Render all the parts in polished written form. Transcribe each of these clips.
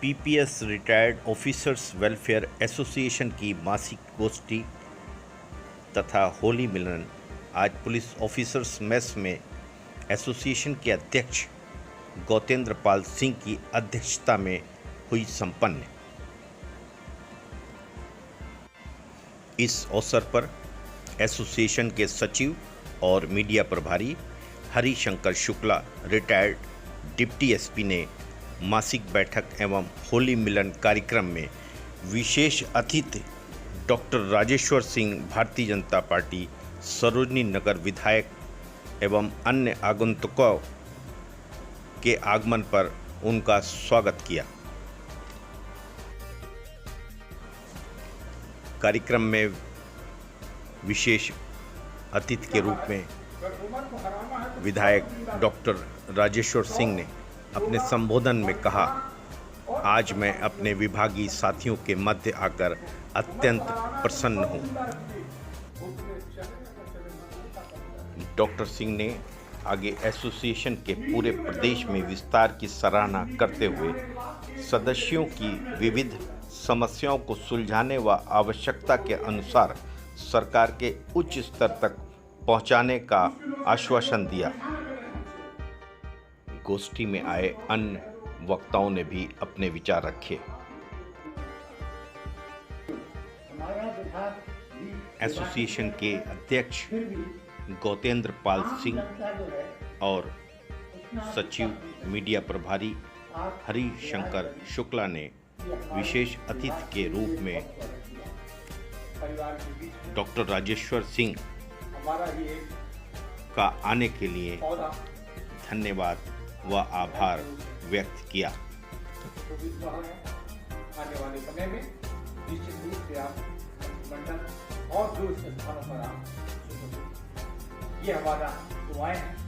PPS retired officers welfare association की मासिक गोष्ठी तथा होली मिलन आज पुलिस ऑफिसर्स मेस में एसोसिएशन के अध्यक्ष गौतेंद्र पाल सिंह की अध्यक्षता में हुई संपन्न। इस अवसर पर एसोसिएशन के सचिव और मीडिया प्रभारी Harishankar Shukla, retired deputy SP ने मासिक बैठक एवं होली मिलन कार्यक्रम में विशेष अतिथि डॉक्टर राजेश्वर सिंह, भारतीय जनता पार्टी सरोजनी नगर विधायक एवं अन्य आगंतुकों के आगमन पर उनका स्वागत किया। कार्यक्रम में विशेष अतिथि के रूप में विधायक डॉक्टर राजेश्वर सिंह ने अपने संबोधन में कहा, आज मैं अपने विभागीय साथियों के मध्य आकर अत्यंत प्रसन्न हूं। डॉक्टर सिंह ने आगे एसोसिएशन के पूरे प्रदेश में विस्तार की सराहना करते हुए सदस्यों की विविध समस्याओं को सुलझाने व आवश्यकता के अनुसार सरकार के उच्च स्तर तक पहुंचाने का आश्वासन दिया। गोष्ठी में आए अन्य वक्ताओं ने भी अपने विचार रखे। एसोसिएशन के अध्यक्ष गौतेंद्र पाल सिंह और सचिव मीडिया प्रभारी हरिशंकर शुक्ला ने विशेष अतिथि के रूप में डॉक्टर राजेश्वर सिंह का आने के लिए धन्यवाद व आभार व्यक्त किया। आने वाले समय में निश्चित रूप से आप मंडल और दूर से स्थानों पर आप ये हमारा दुआएं हैं।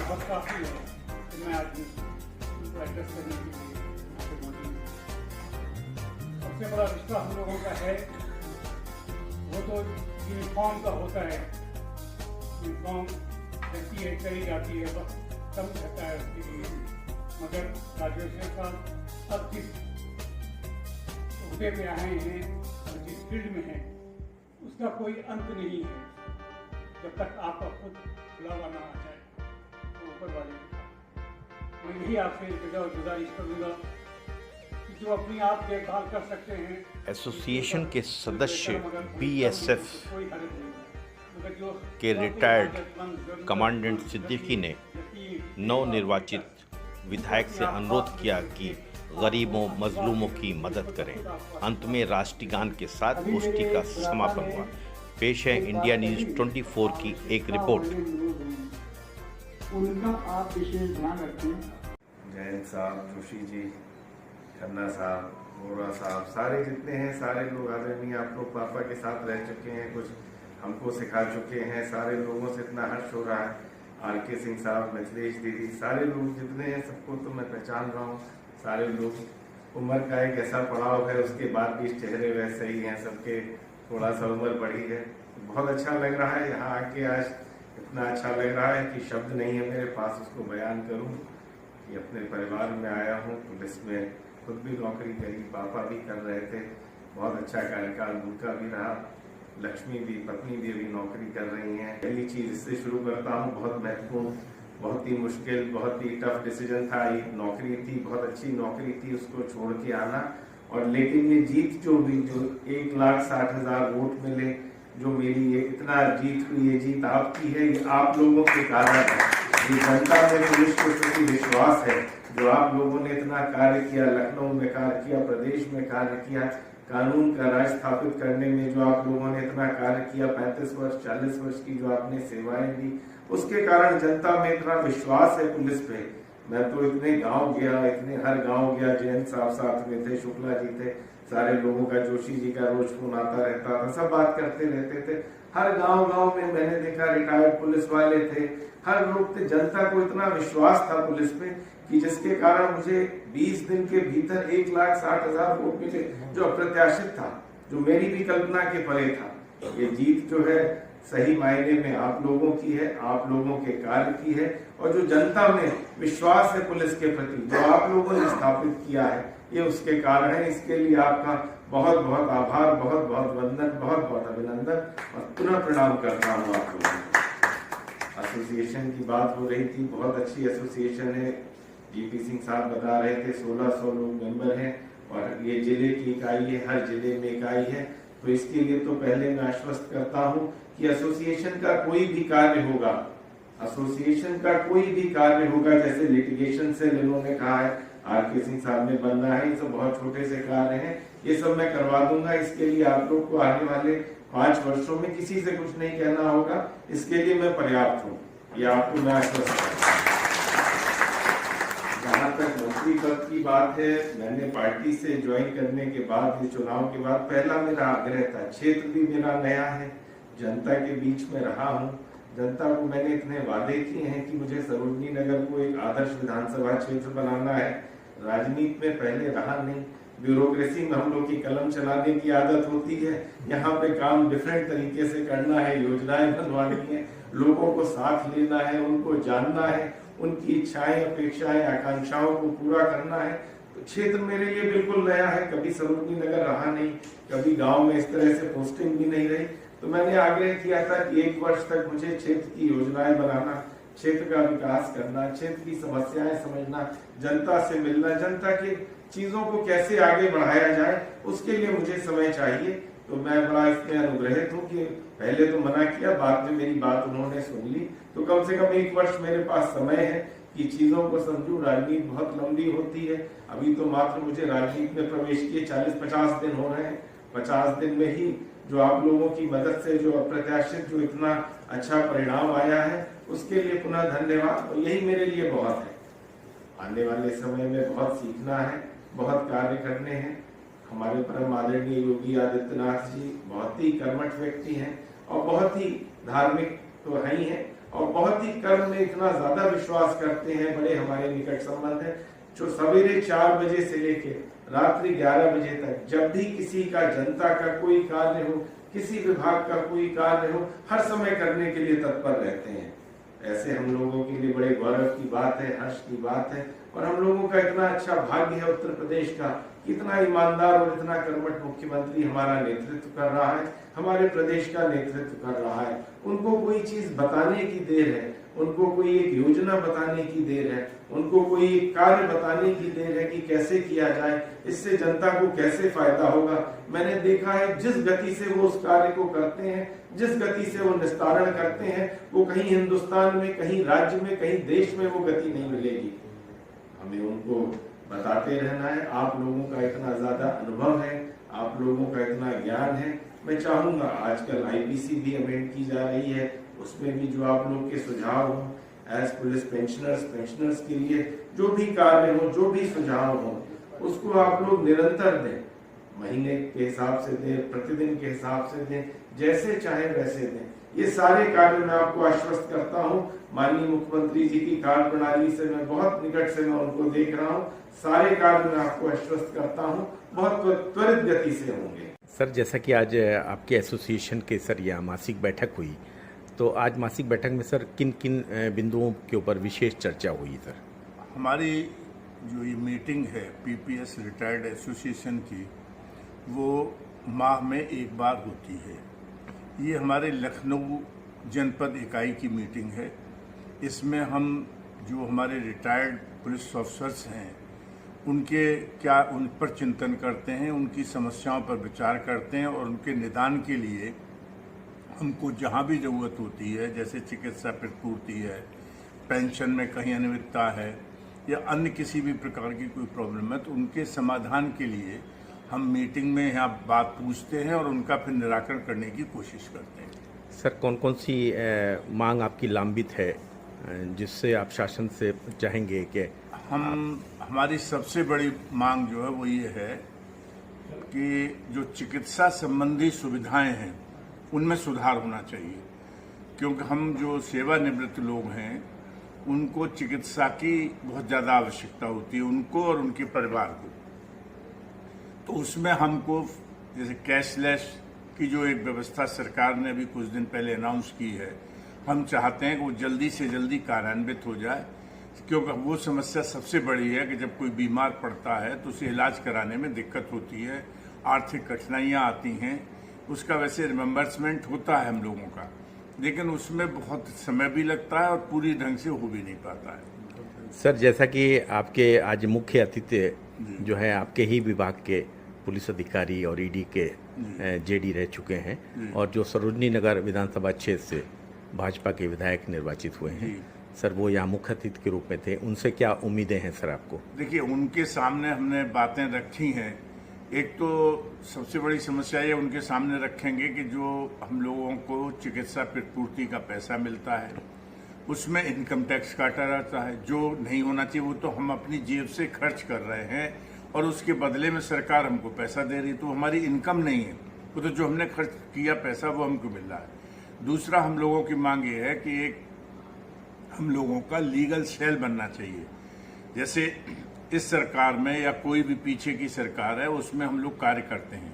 बहुत काफी है कि मैं आज उनको एड्रेस करने के लिए सबसे बड़ा रिश्ता हम लोगों का है वो तो यूनिफॉर्म का होता है। यूनिफॉर्म रहती है, चली जाती है, बस कम रहता है उसके लिए। मगर राजेश्वर साहब अब जिस उहदे पे आए हैं और जिस फील्ड में हैं उसका कोई अंत नहीं है। जब तक आपका खुद बुलावा ना आ जाए तो ऊपर वाले मैं यही आपसे गुजारिश करूँगा कि जो अपनी आप देखभाल कर सकते हैं। एसोसिएशन के सदस्य बीएसएफ के रिटायर्ड कमांडेंट सिद्दीकी ने नवनिर्वाचित विधायक से अनुरोध किया कि गरीबों मजलूमों की मदद करें। अंत में राष्ट्रीय गान के साथ गोष्ठी का समापन हुआ। पेश है इंडिया न्यूज 24 की एक रिपोर्ट। उनका आप विशेष ध्यान रखें। जैन साहब, जोशी जी, खन्ना साहब, वोरा साहब, सारे जितने हैं सारे लोग आदरणीय आप लोग पापा के साथ रह चुके हैं, कुछ हमको सिखा चुके हैं। सारे लोगों से इतना हर्ष हो रहा है। आर.के. सिंह साहब, मिथिलेश दीदी, सारे लोग जितने हैं सबको तो मैं पहचान रहा हूँ। सारे लोग उम्र का एक ऐसा पड़ाव है, उसके बाद भी चेहरे वैसे ही हैं सबके। थोड़ा सा उम्र बढ़ी है, बहुत अच्छा लग रहा है यहाँ आके। आज इतना अच्छा लग रहा है कि शब्द नहीं है मेरे पास उसको बयान करूँ कि अपने परिवार में आया हूँ। पुलिस में खुद भी नौकरी करी, पापा भी कर रहे थे, बहुत अच्छा कार्यकाल उनका भी रहा। लक्ष्मी भी, पत्नी भी अभी नौकरी कर रही हैं। पहली चीज इससे शुरू करता हूँ, बहुत महत्वपूर्ण, बहुत ही मुश्किल, बहुत ही टफ डिसीजन था। एक नौकरी थी, बहुत अच्छी नौकरी थी, उसको छोड़ के आना। और लेकिन ये जीत जो हुई, जो 1,60,000 वोट मिले, जो मेरी ये इतना जीत हुई, ये जीत आपकी है, ये आप लोगों के कारण है। ये जनता में पुलिस को प्रति विश्वास है, जो आप लोगों ने इतना कार्य किया, लखनऊ में कार्य किया, प्रदेश में कार्य किया, कानून का राज स्थापित करने में जो आप लोगों ने इतना कार्य किया, 35 वर्ष 40 वर्ष की जो आपने सेवाएं दी, उसके कारण जनता में इतना विश्वास है पुलिस पे। मैं तो इतने गांव गया, इतने हर गांव गया, जैन साहब साथ में थे, शुक्ला जी थे, सारे लोगों का, जोशी जी का रोज फोन आता रहता था, सब बात करते रहते थे। हर गांव में मैंने देखा रिटायर्ड पुलिस वाले थे, हर लोग थे। जनता को इतना विश्वास था पुलिस पे कि जिसके कारण मुझे 20 दिन के भीतर 1,60,000 वोट मिले, जो अप्रत्याशित था, जो मेरी भी कल्पना के परे था। ये जीत जो है सही मायने में आप लोगों की है, आप लोगों के कार्य की है, और जो जनता में विश्वास है पुलिस के प्रति, जो आप लोगों ने स्थापित किया है, ये उसके कारण है। इसके लिए आपका बहुत बहुत आभार, बहुत बहुत वंदन, बहुत बहुत अभिनंदन और पुनः प्रणाम करता हूँ आप लोगों को। एसोसिएशन की बात हो रही थी, बहुत अच्छी एसोसिएशन है। जीपी सिंह साहब बता रहे थे 1600 लोग मेंबर हैं और ये जिले की इकाई है, हर जिले में इकाई है। तो इसके लिए तो पहले मैं आश्वस्त करता हूँ कि एसोसिएशन का कोई भी कार्य होगा, एसोसिएशन का कोई भी कार्य होगा, जैसे लिटिगेशन से इन्होंने कहा है, आरके सिंह साहब ने बनना है, ये सब बहुत छोटे से कार्य हैं, ये सब मैं करवा दूंगा। इसके लिए आप लोग को आने वाले 5 वर्षों में किसी से कुछ नहीं कहना होगा, इसके लिए मैं पर्याप्त हूँ, ये आपको मैं आश्वस्त करता हूँ। जहाँ तक मंत्री पद की बात है, मैंने पार्टी से ज्वाइन करने के बाद, ये चुनाव के बाद पहला मेरा आग्रह था, क्षेत्र भी मेरा नया है, जनता के बीच में रहा हूँ, जनता को मैंने इतने वादे किए हैं कि मुझे सरोजनी नगर को एक आदर्श विधानसभा क्षेत्र बनाना है। राजनीति में पहले रहा नहीं, ब्यूरोक्रेसी में हम लोग की कलम चलाने की आदत होती है, यहाँ पे काम डिफरेंट तरीके से करना है, योजनाएं बनवानी है, लोगों को साथ लेना है, उनको जानना है, उनकी इच्छाएं, अपेक्षाएं, आकांक्षाओं को पूरा करना है। तो क्षेत्र मेरे लिए बिल्कुल नया है, कभी सरोजनी नगर रहा नहीं, कभी गांव में इस तरह से पोस्टिंग भी नहीं रही। तो मैंने आग्रह किया था कि 1 वर्ष तक मुझे क्षेत्र की योजनाएं बनाना, क्षेत्र का विकास करना, क्षेत्र की समस्याएं समझना, जनता से मिलना, जनता की चीजों को कैसे आगे बढ़ाया जाए, उसके लिए मुझे समय चाहिए। तो मैं बड़ा इसमें अनुग्रहित हूँ कि पहले तो मना किया, बाद में मेरी बात उन्होंने सुन ली। तो कम से कम 1 वर्ष मेरे पास समय है कि चीजों को समझूं। राजनीति बहुत लंबी होती है, अभी तो मात्र मुझे राजनीति में प्रवेश किए 40-50 दिन हो रहे हैं। 50 दिन में ही जो आप लोगों की मदद से जो अप्रत्याशित जो इतना अच्छा परिणाम आया है, उसके लिए पुनः धन्यवाद। और यही मेरे लिए बहुत है। आने वाले समय में बहुत सीखना है, बहुत कार्य करने हैं। हमारे परम आदरणीय योगी आदित्यनाथ जी बहुत ही कर्मठ व्यक्ति हैं और बहुत ही धार्मिक तो है ही हैं, और बहुत ही कर्म में इतना ज्यादा विश्वास करते हैं, बड़े हमारे निकट संबंध है। जो सवेरे 4 बजे से लेके रात्रि 11 बजे तक जब भी किसी का, जनता का कोई कार्य हो, किसी विभाग का कोई कार्य हो, हर समय करने के लिए तत्पर रहते हैं। ऐसे हम लोगों के लिए बड़े गौरव की बात है, हर्ष की बात है। और हम लोगों का इतना अच्छा भाग्य है उत्तर प्रदेश का, इतना ईमानदार और इतना कर्मठ मुख्यमंत्री हमारा नेतृत्व कर रहा है, हमारे प्रदेश का नेतृत्व कर रहा है। उनको कोई चीज बताने की देर है, उनको कोई एक योजना बताने की देर है, उनको कोई एक कार्य बताने की देर है कि कैसे किया जाए, इससे जनता को कैसे फायदा होगा। मैंने देखा है जिस गति से वो उस कार्य को करते हैं, जिस गति से वो निस्तारण करते हैं, वो कहीं हिंदुस्तान में, कहीं राज्य में, कहीं देश में वो गति नहीं मिलेगी। हमें उनको बताते रहना है। आप लोगों का इतना ज्यादा अनुभव है, आप लोगों का इतना ज्ञान है। मैं चाहूंगा, आजकल आईपीसी भी अमेंड की जा रही है, उसमें भी जो आप लोग के सुझाव हो, एज पुलिस पेंशनर्स के लिए जो भी कार्य हो, जो भी सुझाव हो, उसको आप लोग निरंतर दें, महीने के हिसाब से दें, प्रतिदिन के हिसाब से दें, जैसे चाहे वैसे दें। ये सारे कार्य मैं आपको आश्वस्त करता हूँ। माननीय मुख्यमंत्री जी की कार्य प्रणाली से मैं बहुत निकट से मैं उनको देख रहा हूँ। सारे कार्य मैं आपको आश्वस्त करता हूँ, बहुत त्वरित गति से होंगे। सर, जैसा कि आज आपके एसोसिएशन के सर यहाँ मासिक बैठक हुई, तो आज मासिक बैठक में सर किन किन बिंदुओं के ऊपर विशेष चर्चा हुई सर? हमारी जो ये मीटिंग है पीपीएस रिटायर्ड एसोसिएशन की, वो माह में एक बार होती है। ये हमारे लखनऊ जनपद इकाई की मीटिंग है। इसमें हम जो हमारे रिटायर्ड पुलिस ऑफिसर्स हैं उन पर चिंतन करते हैं, उनकी समस्याओं पर विचार करते हैं और उनके निदान के लिए हमको जहाँ भी ज़रूरत होती है, जैसे चिकित्सा प्रतिपूर्ति है, पेंशन में कहीं अनियमितता है या अन्य किसी भी प्रकार की कोई प्रॉब्लम है, तो उनके समाधान के लिए हम मीटिंग में यहाँ बात पूछते हैं और उनका फिर निराकरण करने की कोशिश करते हैं। सर, कौन कौन सी मांग आपकी लंबित है जिससे आप शासन से चाहेंगे कि हमारी सबसे बड़ी मांग जो है वो ये है कि जो चिकित्सा संबंधी सुविधाएं हैं उनमें सुधार होना चाहिए, क्योंकि हम जो सेवानिवृत्त लोग हैं उनको चिकित्सा की बहुत ज़्यादा आवश्यकता होती है, उनको और उनके परिवार को। तो उसमें हमको जैसे कैशलेस की जो एक व्यवस्था सरकार ने अभी कुछ दिन पहले अनाउंस की है, हम चाहते हैं कि वो जल्दी से जल्दी कार्यान्वित हो जाए, क्योंकि वो समस्या सबसे बड़ी है कि जब कोई बीमार पड़ता है तो उसे इलाज कराने में दिक्कत होती है, आर्थिक कठिनाइयाँ आती हैं। उसका वैसे रिमेम्बर्समेंट होता है हम लोगों का, लेकिन उसमें बहुत समय भी लगता है और पूरी ढंग से हो भी नहीं पाता है। सर, जैसा कि आपके आज मुख्य अतिथि जो है आपके ही विभाग के पुलिस अधिकारी और ईडी के जेडी रह चुके हैं और जो सरोजनी नगर विधानसभा क्षेत्र से भाजपा के विधायक निर्वाचित हुए हैं, सर वो यहाँ मुख्य अतिथि के रूप में थे, उनसे क्या उम्मीदें हैं सर आपको? देखिए, उनके सामने हमने बातें रखी हैं। एक तो सबसे बड़ी समस्या ये उनके सामने रखेंगे कि जो हम लोगों को चिकित्सा प्रतिपूर्ति का पैसा मिलता है उसमें इनकम टैक्स काटा जाता है, जो नहीं होना चाहिए। वो तो हम अपनी जेब से खर्च कर रहे हैं और उसके बदले में सरकार हमको पैसा दे रही है, तो हमारी इनकम नहीं है। वो तो जो हमने खर्च किया पैसा वो हमको मिल रहा है। दूसरा, हम लोगों की मांग ये है कि एक हम लोगों का लीगल सेल बनना चाहिए। जैसे इस सरकार में या कोई भी पीछे की सरकार है उसमें हम लोग कार्य करते हैं,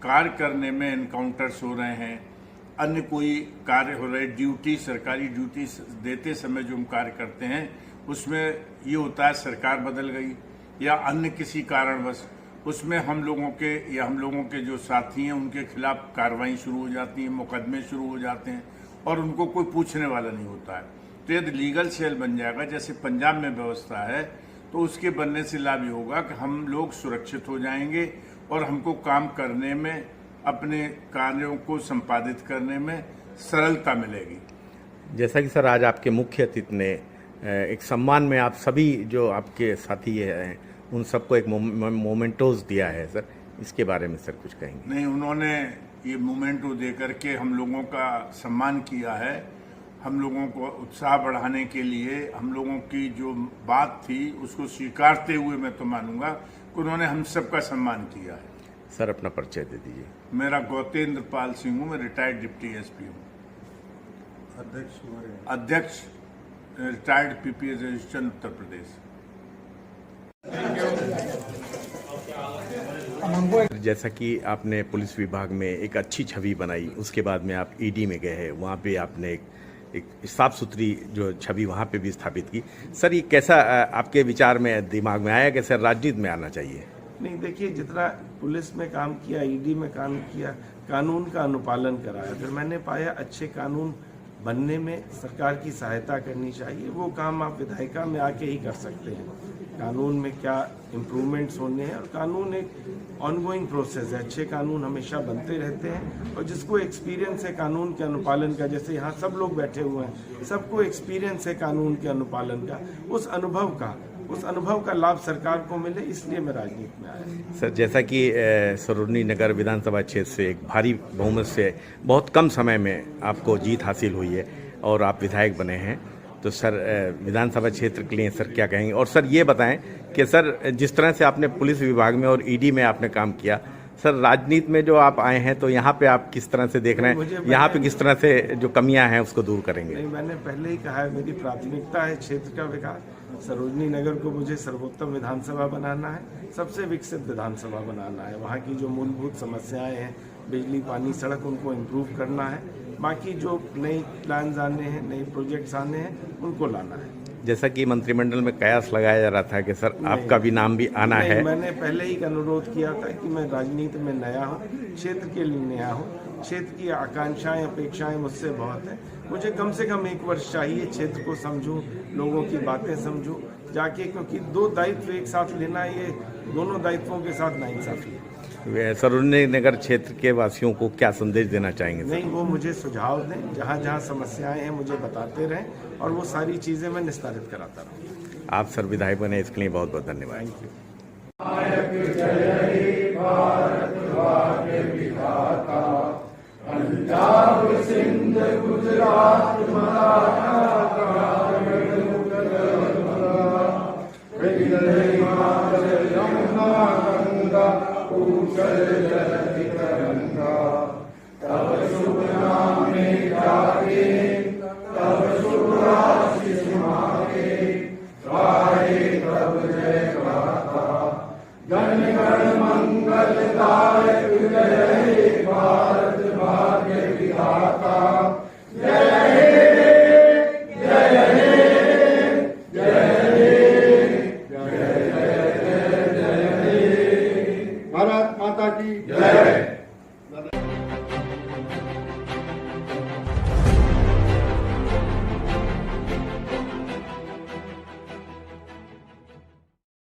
कार्य करने में एनकाउंटर्स हो रहे हैं, अन्य कोई कार्य हो रहे, ड्यूटी सरकारी ड्यूटी देते समय जो हम कार्य करते हैं उसमें ये होता है सरकार बदल गई या अन्य किसी कारणवश उसमें हम लोगों के जो साथी हैं उनके खिलाफ कार्रवाई शुरू हो जाती है, मुकदमे शुरू हो जाते हैं और उनको कोई पूछने वाला नहीं होता है। तो यदि लीगल सेल बन जाएगा जैसे पंजाब में व्यवस्था है, तो उसके बनने से लाभ ये होगा कि हम लोग सुरक्षित हो जाएंगे और हमको काम करने में, अपने कार्यों को संपादित करने में सरलता मिलेगी। जैसा कि सर आज आपके मुख्य अतिथि ने एक सम्मान में आप सभी जो आपके साथी हैं उन सबको एक मोमेंटोज दिया है, सर इसके बारे में सर कुछ कहेंगे? नहीं, उन्होंने ये मोमेंटो दे करके हम लोगों का सम्मान किया है। हम लोगों को उत्साह बढ़ाने के लिए हम लोगों की जो बात थी उसको स्वीकारते हुए मैं तो मानूंगा कि उन्होंने हम सबका सम्मान किया है। सर अपना परिचय दे दीजिए। मेरा गौतेंद्र पाल सिंह हूँ, मैं रिटायर्ड डिप्टी एसपी हूँ, अध्यक्ष retired PPS registration Uttar Pradesh. जैसा कि आपने पुलिस विभाग में एक अच्छी छवि बनाई, उसके बाद में आप ईडी में गए हैं, वहाँ पे आपने एक साफ सुथरी जो छवि वहाँ पे भी स्थापित की। सर ये कैसा आपके विचार में दिमाग में आया कि सर राजनीति में आना चाहिए? नहीं, देखिए, जितना पुलिस में काम किया, ईडी में काम किया, कानून का अनुपालन कराया, फिर मैंने पाया अच्छे कानून बनने में सरकार की सहायता करनी चाहिए। वो काम आप विधायिका में आके ही कर सकते हैं। कानून में क्या इम्प्रूवमेंट्स होने हैं, और कानून एक ऑनगोइंग प्रोसेस है। अच्छे कानून हमेशा बनते रहते हैं और जिसको एक्सपीरियंस है कानून के अनुपालन का, जैसे यहाँ सब लोग बैठे हुए हैं, सबको एक्सपीरियंस है कानून के अनुपालन का, उस अनुभव का लाभ सरकार को मिले, इसलिए मैं राजनीति में आया। सर जैसा कि सरोजनी नगर विधानसभा क्षेत्र से एक भारी बहुमत से बहुत कम समय में आपको जीत हासिल हुई है और आप विधायक बने हैं, तो सर विधानसभा क्षेत्र के लिए सर क्या कहेंगे? और सर ये बताएं कि सर जिस तरह से आपने पुलिस विभाग में और ईडी में आपने काम किया, सर राजनीति में जो आप आए हैं तो यहाँ पे आप किस तरह से देख रहे हैं, यहाँ पे किस तरह से जो कमियां हैं उसको दूर करेंगे? नहीं, मैंने पहले ही कहा है, मेरी प्राथमिकता है क्षेत्र का विकास। सरोजनी नगर को मुझे सर्वोत्तम विधानसभा बनाना है, सबसे विकसित विधानसभा बनाना है। वहाँ की जो मूलभूत समस्याएं हैं, बिजली, पानी, सड़क, उनको इम्प्रूव करना है। बाकी जो नए प्लान्स आने हैं, नए प्रोजेक्ट्स आने हैं, उनको लाना है। जैसा कि मंत्रिमंडल में कयास लगाया जा रहा था कि सर आपका भी नाम भी आना है। मैंने पहले ही अनुरोध किया था कि मैं राजनीति में नया हूँ, क्षेत्र के लिए नया हूँ, क्षेत्र की आकांक्षाएं, अपेक्षाएं मुझसे बहुत हैं। मुझे कम से कम 1 वर्ष चाहिए, क्षेत्र को समझूं, लोगों की बातें समझूं जाके, क्योंकि 2 दायित्व एक साथ लेना, ये दोनों दायित्वों के साथ नाइंसाफी है। सरोजनी नगर क्षेत्र के वासियों को क्या संदेश देना चाहेंगे? नहीं, वो मुझे सुझाव दें, जहाँ जहाँ समस्याएं हैं मुझे बताते रहें और वो सारी चीज़ें मैं निस्तारित कराता रहूँ। आप सर विधायक बने, इसके लिए बहुत बहुत धन्यवाद। Thank you. पंजाब सिंध गुजरात तब शुभ नाम में जाके, तब शुभ आशीष मांगे। भारत माता की जय।